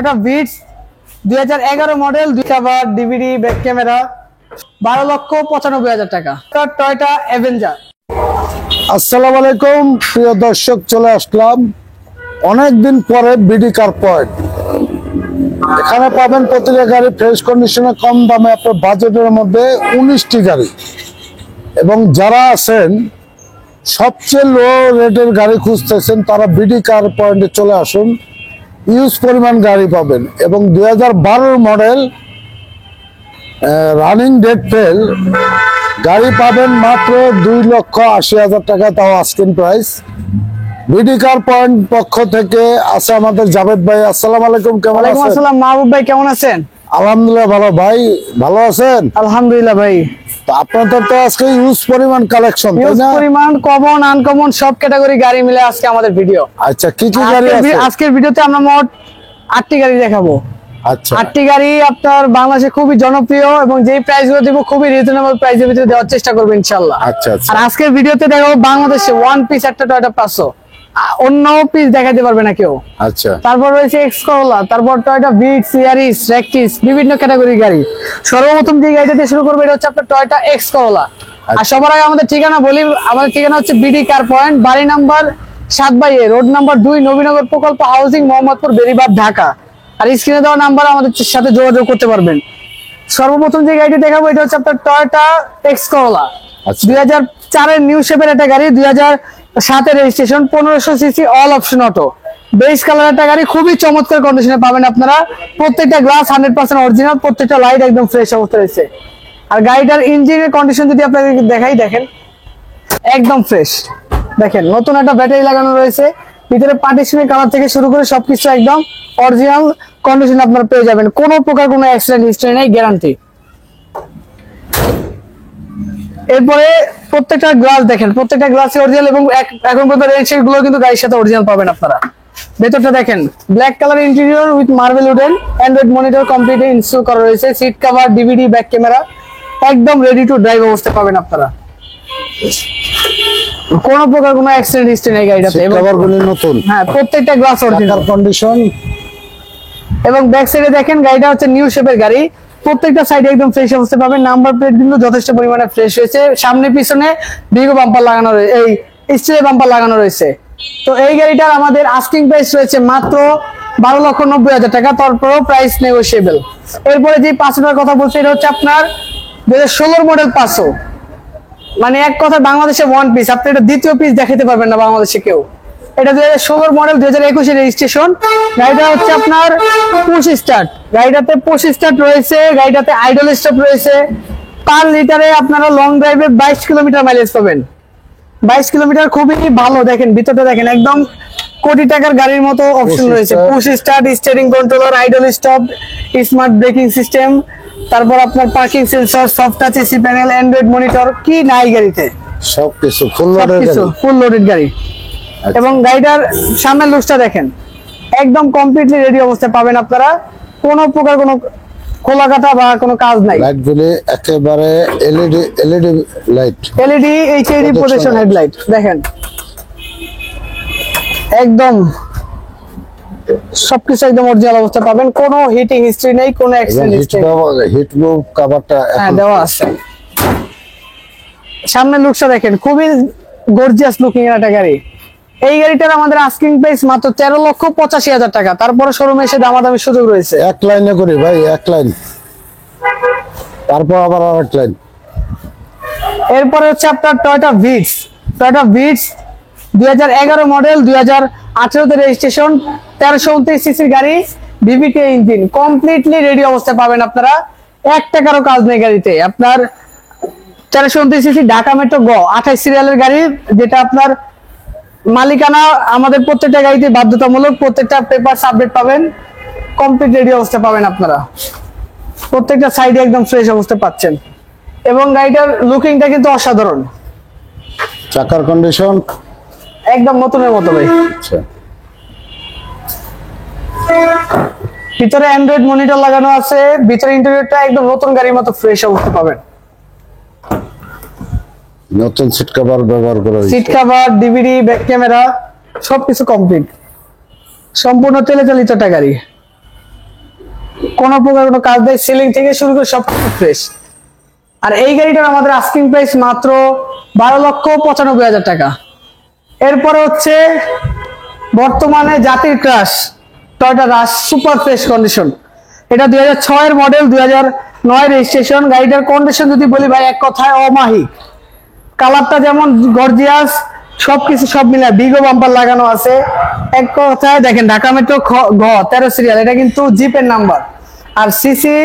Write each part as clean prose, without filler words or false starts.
একটা Vitz 2011 model, 2 cover, DVD, back camera, 12,95,000 টাকা। Toyota Avenger. আসসালামু আলাইকুম প্রিয় দর্শক, চলে আসলাম অনেকদিন পরে বিডি কার পয়েন্ট। এখানে পাবেন প্রতিটা গাড়ি ফ্রেশ কন্ডিশনে, কম দামে, আপনার বাজেটের মধ্যে 19টি গাড়ি। এবং যারা আছেন সবচেয়ে লো রেটের গাড়ি খুঁজতেছেন, তারা বিডি কার পয়েন্টে চলে আসুন। ইউজ পরিমাণ গাড়ি পাবেন এবং 2012 মডেল রানিং ডেট ফেল গাড়ি পাবেন মাত্র 2,80,000 টাকা, তাও asking price. BD car point পক্ষ থেকে আছে আমাদের জাভেদ ভাই। আসসালামু আলাইকুম, কেমন আছেন? আসসালাম মাহবুব ভাই, কেমন আছেন? আলহামদুলিল্লাহ ভালো। ভাই ভালো আছেন? আলহামদুলিল্লাহ ভাই। তো আপনাদের তো আজকে ইউজ পরিমাণ কালেকশন, তাই না? পরিমাণ কমন আনকমন সব ক্যাটাগরি গাড়ি মিলে আজকে আমাদের ভিডিও। আচ্ছা, কি কি গাড়ি আছে আজকের ভিডিওতে? আমরা মোট 8টি গাড়ি দেখাবো। আচ্ছা, 8টি গাড়ি আপনার বাংলাদেশে খুবই জনপ্রিয় এবং যেই প্রাইস গুলো দিব খুবই রিজনেবল প্রাইসের ভিতরে দেওয়ার চেষ্টা করবো ইনশাআল্লাহ। আচ্ছা আচ্ছা। আর আজকের ভিডিওতে দেখাবো বাংলাদেশে ওয়ান পিস একটা টয়োটা পাঁচশো, অন্য পিস দেখাতে পারবে না কেউ। আচ্ছা, তারপর রয়েছে এক্স করোলা, তারপর টয়োটা ভিটস, ইয়ারিস, র্যাকটিস, বিভিন্ন ক্যাটাগরির গাড়ি। সর্বপ্রথম যে গাড়িটা দিয়ে শুরু করবো এটা হচ্ছে আপনার টয়োটা এক্স করোলা। আর সবার আগে আমাদের ঠিকানা বলি, আমাদের ঠিকানা হচ্ছে বিডি কার পয়েন্ট, বাড়ি number 7/A, road number 2, Nabinagar প্রকল্প হাউজিং, মোহাম্মদপুর, বেরিবাদ, ঢাকা। আর স্ক্রিনে দেওয়া নাম্বার আমাদের সাথে যোগাযোগ করতে পারবেন। সর্বপ্রথম যে গাড়িটা দেখাবো এটা হচ্ছে আপনার টয়োটা এক্স করোলা। 2004-এর নিউ শেপের একটা গাড়ি, 2007-এর registration, 1500 CC, all option auto, beige colour একটা গাড়ি, খুবই চমৎকার কন্ডিশনে পাবেন আপনারা। প্রত্যেকটা গ্লাস 100% অরিজিনাল, প্রত্যেকটা লাইট একদম ফ্রেশ অবস্থা রয়েছে। আর গাড়িটার ইঞ্জিনের কন্ডিশন যদি আপনাদের দেখাই, দেখেন একদম ফ্রেশ। দেখেন নতুন একটা ব্যাটারি লাগানো রয়েছে, ভিতরে পার্টিশনের কালার থেকে শুরু করে সবকিছু একদম অরিজিনাল কন্ডিশন আপনারা পেয়ে যাবেন। কোনো প্রকার কোনো অ্যাক্সিডেন্ট হিস্ট্রি নেই, গ্যারান্টি। এরপরে প্রত্যেকটা গ্লাস দেখেন, প্রত্যেকটা গ্লাসে অরিজিনাল এবং এখন পর্যন্ত রেজিস্ট্রেশন গুলো কিন্তু গাড়ির সাথে অরিজিনাল পাবেন আপনারা। ভেতরটা দেখেন, black colour interior with marble wooden, android monitor completely install করা রয়েছে, seat cover, DVD, back camera, একদম রেডি টু ড্রাইভ অবস্থা পাবেন আপনারা। কোনো প্রকার কোনো অ্যাক্সিডেন্ট হিস্ট্রি নেই গাড়িটাতে। কভারগুলো নতুন, হ্যাঁ, প্রত্যেকটা গ্লাস অরিজিনাল কন্ডিশন। এবং ব্যাক সাইডে দেখেন, গাড়িটা হচ্ছে নিউ শেপের গাড়ি, প্রত্যেকটা সাইডে একদম ফ্রেশ অবস্থা পাবেন। নাম্বার প্লেট কিন্তু যথেষ্ট পরিমাণে ফ্রেশ হয়েছে, সামনে পিছনে বিগো বাম্পার লাগানো রয়েছে, এই স্টিলের বাম্পার লাগানো রয়েছে। তো এই গাড়িটার আমাদের আস্কিং প্রাইস রয়েছে মাত্র 12,90,000 টাকা, তারপরেও প্রাইস নেগোশিয়েবল। এরপরে যে 500টার কথা বলছে এটা হচ্ছে আপনার 2016 মডেল 500, মানে এক কথা বাংলাদেশে ওয়ান পিস, আপনি এটা দ্বিতীয় পিস দেখাতে পারবেন না বাংলাদেশে কেউ। এটা 2016 মডেল, 2021-এর রেজিস্ট্রেশন। গাড়িটা হচ্ছে আপনার পুশ স্টার্ট, গাড়িটাতে পুশ স্টার্ট রয়েছে, গাড়িটাতে আইডল স্টপ রয়েছে। পার লিটারে আপনারা লং ড্রাইভে 22 কিলোমিটার মাইলেজ পাবেন। 22 কিলোমিটার খুবই ভালো। দেখেন ভিতরটা দেখেন, একদম কোটি টাকার গাড়ির মতো অপশন রয়েছে। Push start, steering controller, idle stop, smart braking system, তারপর আপনার parking sensor, soft touch AC panel, Android monitor, কি নাই গাড়িতে? সবকিছু ফুল লোডেড গাড়ি। এবং গাড়িটার সামনের লুকসটা দেখেন, একদম কমপ্লিটলি রেডি অবস্থায় পাবেন আপনারা। কোনো প্রকার কোনো খোলা কাটা বা কোনো কাজ নাই। লাইটগুলি একেবারে LED light, LED HD projection headlight দেখেন, একদম সবকিছু একদম অরিজিনাল অবস্থা পাবেন। কোনো হিটিং হিস্ট্রি নেই, কোনো অ্যাক্সিডেন্ট হিস্ট্রি নেই। হিট প্রুফ কভারটা হ্যাঁ দেওয়া আছে। সামনের লুকসটা দেখেন, খুবই গর্জিয়াস লুকিং এর একটা গাড়ি। এই গাড়িটার আমাদের আস্কিং প্রাইস মাত্র 13,85,000 টাকা, তারপরে শোরুমে এসে দামাদামির সুযোগ রয়েছে। এক লাইনে করি ভাই, এক লাইন, তারপর আবার আরেক লাইন। এরপরে হচ্ছে আপনার Toyota Vitz. Toyota Vitz 2011 model, 2018-তে রেজিস্ট্রেশন, 1329 সিসির গাড়ি, ভিভিটি ইঞ্জিন, কমপ্লিটলি রেডি অবস্থায় পাবেন আপনারা। 1 টাকারও কাজ নেই গাড়িতে। আপনার 1329 সিসি ঢাকা মেট্রো গ 28 সিরিয়ালের গাড়ি, যেটা আপনার মালিকানা আমাদের প্রত্যেকটা গাড়িতে বাধ্যতামূলক, প্রত্যেকটা পেপারস আপডেট পাবেন, কমপ্লিট রেডি অবস্থা পাবেন আপনারা। প্রত্যেকটা সাইডে একদম ফ্রেশ অবস্থা পাচ্ছেন এবং গাড়িটার লুকিংটা কিন্তু অসাধারণ। চাকার কন্ডিশন একদম নতুনের মতো ভাই। আচ্ছা, ভিতরে অ্যান্ড্রয়েড মনিটর লাগানো আছে, ভিতরে ইন্টেরিয়রটা একদম নতুন গাড়ির মতো ফ্রেশ অবস্থা পাবেন। নতুন সিট কভার ব্যবহার করা হয়েছে, seat cover, DVD, back camera, সবকিছু কমপ্লিট। সম্পূর্ণ তেলে চালিত একটা গাড়ি। কোনো প্রকার কোনো কাজ নেই, সিলিং থেকে শুরু করে সব ফ্রেশ। আর এই গাড়িটার আমাদের আস্কিং প্রাইস মাত্র 12,95,000 টাকা। এরপরে হচ্ছে বর্তমানে জাতির crush Toyota Rush super fresh condition. এটা 2006 এর মডেল, 2009 রেজিস্ট্রেশন। গাড়িটার কন্ডিশন যদি বলি ভাই এক কথায় অমাহিক। কালারটা যেমন গর্জিয়াস, সবকিছু সব মিলে বিগো বাম্পার লাগানো আছে। এক কথায় দেখেন ঢাকা মেট্রো ঘ 13 সিরিয়াল, এটা কিন্তু জিপের নাম্বার। আর সিসি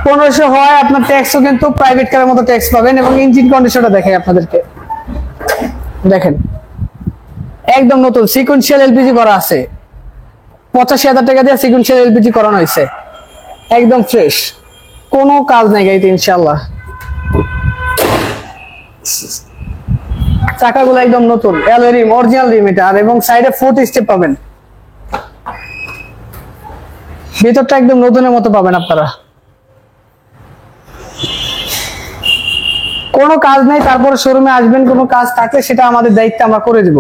1500 হয়, আপনার ট্যাক্সও কিন্তু প্রাইভেট কারের মতো ট্যাক্স পাবেন। এবং ইঞ্জিন কন্ডিশনটা দেখাই আপনাদেরকে, দেখেন একদম নতুন সিকোয়েন্সিয়াল এলপিজি করা আছে। 85,000 টাকা দিয়ে সিকোয়েন্সিয়াল এলপিজি করানো হয়েছে, একদম ফ্রেশ, কোনো কাজ নাই গাড়িতে ইনশাআল্লাহ। চাকাগুলো একদম নতুন, অ্যালয় রিম, অরিজিনাল রিম এটা। এবং সাইডে 4 স্টেপ পাবেন, ভিতরটা একদম নতুনের মতো পাবেন আপনারা। কোনো কাজ নাই, তারপরে শোরুমে আসবেন, কোনো কাজ থাকলে সেটা আমাদের দায়িত্ব, আমরা করে দিব।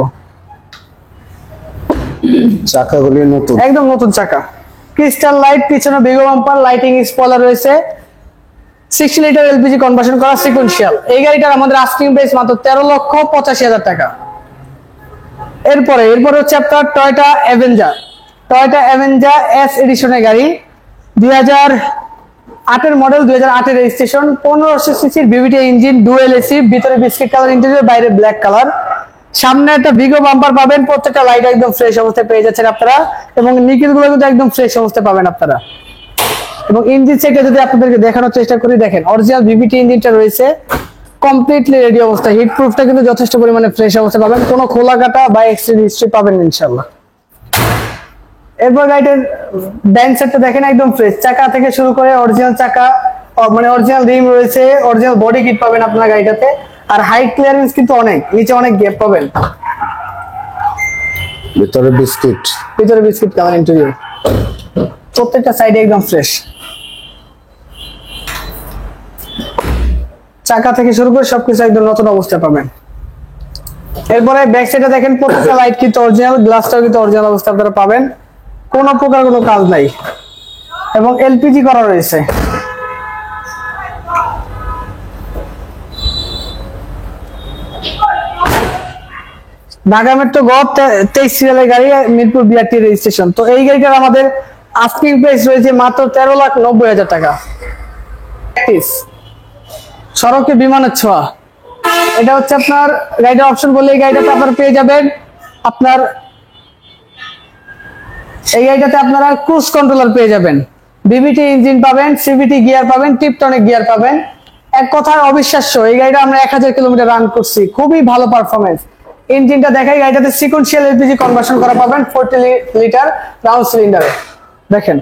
চাকাগুলি নতুন, একদম নতুন চাকা, ক্রিস্টাল লাইট, পিছনে বিগো বাম্পার, লাইটিং স্পয়লার রয়েছে। 60 লিটার এলপিজি কনভার্সন করা সিকোয়েন্সিয়াল। এই গাড়িটার আমাদের আস্কিং প্রাইস মাত্র 13,85,000 টাকা। এরপরে হচ্ছে আপনার টয়োটা অ্যাভেঞ্জার এস এডিশনের গাড়ি, 2008 এর মডেল, 2008 এর রেজিস্ট্রেশন। 1500 সিসির বিভিটি ইঞ্জিন, ডুয়েল এসি, ভিতরে বিস্কিট কালার ইন্টেরিয়র, বাইরে ব্ল্যাক কালার। সামনে একটা বিগো বাম্পার পাবেন, প্রত্যেকটা লাইট একদম ফ্রেশ অবস্থায় পেয়ে যাচ্ছেন আপনারা। এবং নিকেল গুলো কিন্তু একদম ফ্রেশ অবস্থায় পাবেন আপনারা। এবং ইঞ্জিন সেটে যদি আপনাদেরকে দেখানোর চেষ্টা করি, দেখেন অরিজিনাল ভিভিটি ইঞ্জিনটা রয়েছে, কমপ্লিটলি রেডি অবস্থা। হিট প্রুফটা কিন্তু যথেষ্ট পরিমাণে ফ্রেশ অবস্থায় পাবেন, কোনো খোলা কাটা বা এক্সটেন্ড হিস্ট্রি পাবেন ইনশাআল্লাহ। এরপর গাড়িটার ডাইন সাইডটা দেখেন একদম ফ্রেশ, চাকা থেকে শুরু করে অরিজিনাল চাকা, মানে অরিজিনাল রিম রয়েছে, অরিজিনাল বডি কিট পাবেন আপনার গাড়িটাতে। আর হাইট ক্লিয়ারেন্স কিন্তু অনেক, নিচে অনেক গ্যাপ পাবেন। ভিতরে বিস্কিট কালার ইন্টেরিয়র, প্রত্যেকটা সাইডে একদম ফ্রেশ। চাকা থেকে শুরু করে সবকিছু একদম নতুন অবস্থায় পাবেন। এরপরে ব্যাক সাইডে দেখেন প্রত্যেকটা লাইট কিন্তু অরিজিনাল, গ্লাসটাও কিন্তু অরিজিনাল অবস্থায় আপনারা পাবেন, কোনো প্রকার কোনো কাজ নাই। এবং এলপিজি করা রয়েছে। ঢাকা মেট্রো ঘ 23 সিরিয়ালের গাড়ি, মিরপুর বিআরটি রেজিস্ট্রেশন। তো এই গাড়িটার আমাদের আস্কিং প্রাইস রয়েছে মাত্র 13,90,000 টাকা। সড়কে বিমানের ছোঁয়া, এটা হচ্ছে আপনার গাড়িটার অপশন বলে এই গাড়িটাতে আপনারা পেয়ে যাবেন। আপনার এই গাড়িটাতে আপনারা ক্রুজ কন্ট্রোলার পেয়ে যাবেন, বিভিটি ইঞ্জিন পাবেন, সিভিটি গিয়ার পাবেন, টিপটনিক গিয়ার পাবেন। এক কথায় অবিশ্বাস্য, এই গাড়িটা আমরা 1000 কিলোমিটার রান করছি, খুবই ভালো পারফরমেন্স। ইঞ্জিনটা দেখাই, গাড়িটাতে সিকোয়েন্সিয়াল এলপিজি কনভার্সন করা পাবেন 40 লিটার রাউন্ড সিলিন্ডারে। দেখেন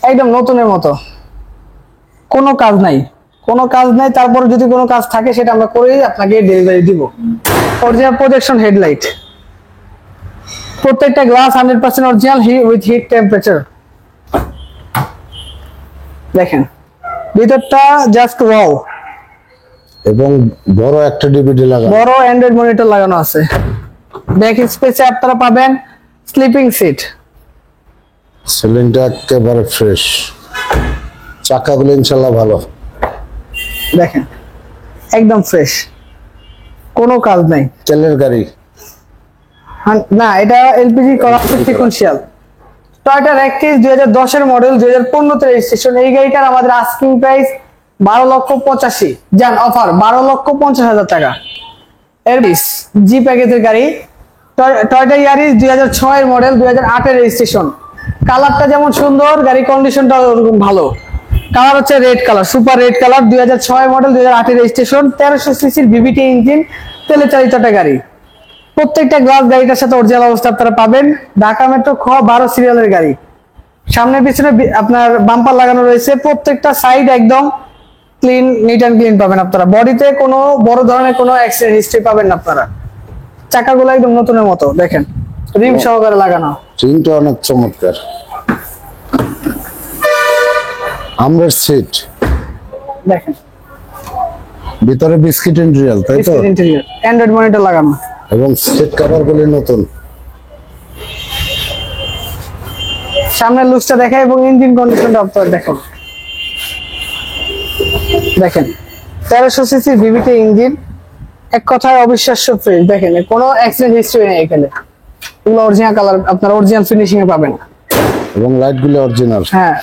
একদম নতুনের মতো, কোনো কাজ নাই। তারপর যদি কোনো কাজ থাকে সেটা আমরা করেই আপনাকে ডেলিভারি দিব। অরিজিনাল প্রজেকশন হেডলাইট, প্রত্যেকটা glass 100% original with hit temperature. দেখেন ভিতরটা জাস্ট ওয়াও। এবং বড় একটা ডিভিডি লাগানো, বড় অ্যান্ড্রয়েড মনিটর লাগানো আছে। ব্যাক স্পেসে আপনারা পাবেন স্লিপিং সিট, সিলিংটা একেবারে ফ্রেশ, চাকাগুলো ইনশাআল্লাহ ভালো। দেখেন একদম ফ্রেশ, কোনো কাজ নাই। তেলের গাড়ি না, এটা এলপিজি করা সিকোয়েন্সিয়াল। টয়োটা র্যাকটিস 2010 এর মডেল, 2015 তে রেজিস্ট্রেশন। এই গাড়িটার আমাদের আস্কিং প্রাইস 12,85,000, জান অফার 12,50,000 টাকা। এরবিস জি প্যাকেজের গাড়ি, টয়োটা ইয়ারিস 2006 এর মডেল, 2008 এর রেজিস্ট্রেশন। কালারটা যেমন সুন্দর, গাড়ি কন্ডিশনটা ওরকম ভালো। কালার হচ্ছে red colour, super red colour, 2006 model, 2008 এর রেজিস্ট্রেশন। 1300 সিসির ভিভিটি ইঞ্জিন, তেলে চালিত একটা গাড়ি। প্রত্যেকটা গ্লাস গাড়িটার সাথে অরিজিনাল অবস্থা আপনারা পাবেন। ঢাকা মেট্রো খ 12 সিরিয়ালের গাড়ি, সামনে পিছনে আপনার বাম্পার লাগানো রয়েছে, প্রত্যেকটা সাইড একদম ক্লিন, নিট অ্যান্ড ক্লিন পাবেন আপনারা। বডিতে কোনো বড় ধরনের কোনো অ্যাক্সিডেন্ট হিস্ট্রি পাবেন না আপনারা। চাকাগুলো একদম নতুনের মতো, দেখেন রিম সহকারে লাগানো, রিমটা অনেক চমৎকার। আমরের সিট, দেখেন ভিতরে বিস্কিট ইন্টেরিয়র, তাই তো? অ্যান্ড্রয়েড মনিটর লাগানো এবং সিট কভারগুলি নতুন। সামনের লুকসটা দেখে এবং ইঞ্জিন কন্ডিশনটা আপনারা দেখুন, দেখেন 1300 সিসি ভিভিটি ইঞ্জিন, এক কথায় অবিশ্বাস্য ফ্রেশ। দেখেন কোনো অ্যাক্সিডেন্ট হিস্ট্রি নেই এখানে, এগুলো অরিজিনাল কালার, আপনার অরিজিনাল ফিনিশিং এ পাবেন। এবং লাইট গুলো অরিজিনাল। হ্যাঁ,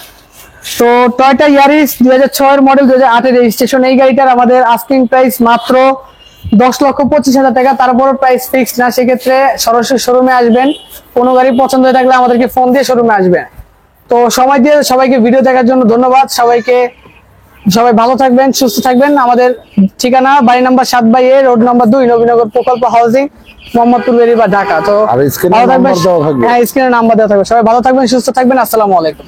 তো টয়োটা ইয়ারিস 2006 এর মডেল, 2008 এর রেজিস্ট্রেশন। এই গাড়িটার আমাদের আস্কিং প্রাইস মাত্র 10,25,000 টাকা। তারপর প্রাইস ফিক্সড না, সেক্ষেত্রে সরাসরি শোরুমে আসবেন। কোনো গাড়ি পছন্দ হয়ে থাকলে আমাদেরকে ফোন দিয়ে শোরুমে আসবেন। তো সময় দিয়ে সবাইকে ভিডিও দেখার জন্য ধন্যবাদ। সবাই ভালো থাকবেন, সুস্থ থাকবেন। আমাদের ঠিকানা বাড়ি number 7/A, road number 2, Nabinagar প্রকল্প হাউজিং, মোহাম্মদপুর বেরিবাদ, ঢাকা। তো আর স্ক্রিনে ভালো থাকবেন। নাম্বার দেওয়া থাকবে। হ্যাঁ, স্ক্রিনে নাম্বার দেওয়া থাকবে। সবাই ভালো থাকবেন, সুস্থ থাকবেন। আসসালামু আলাইকুম।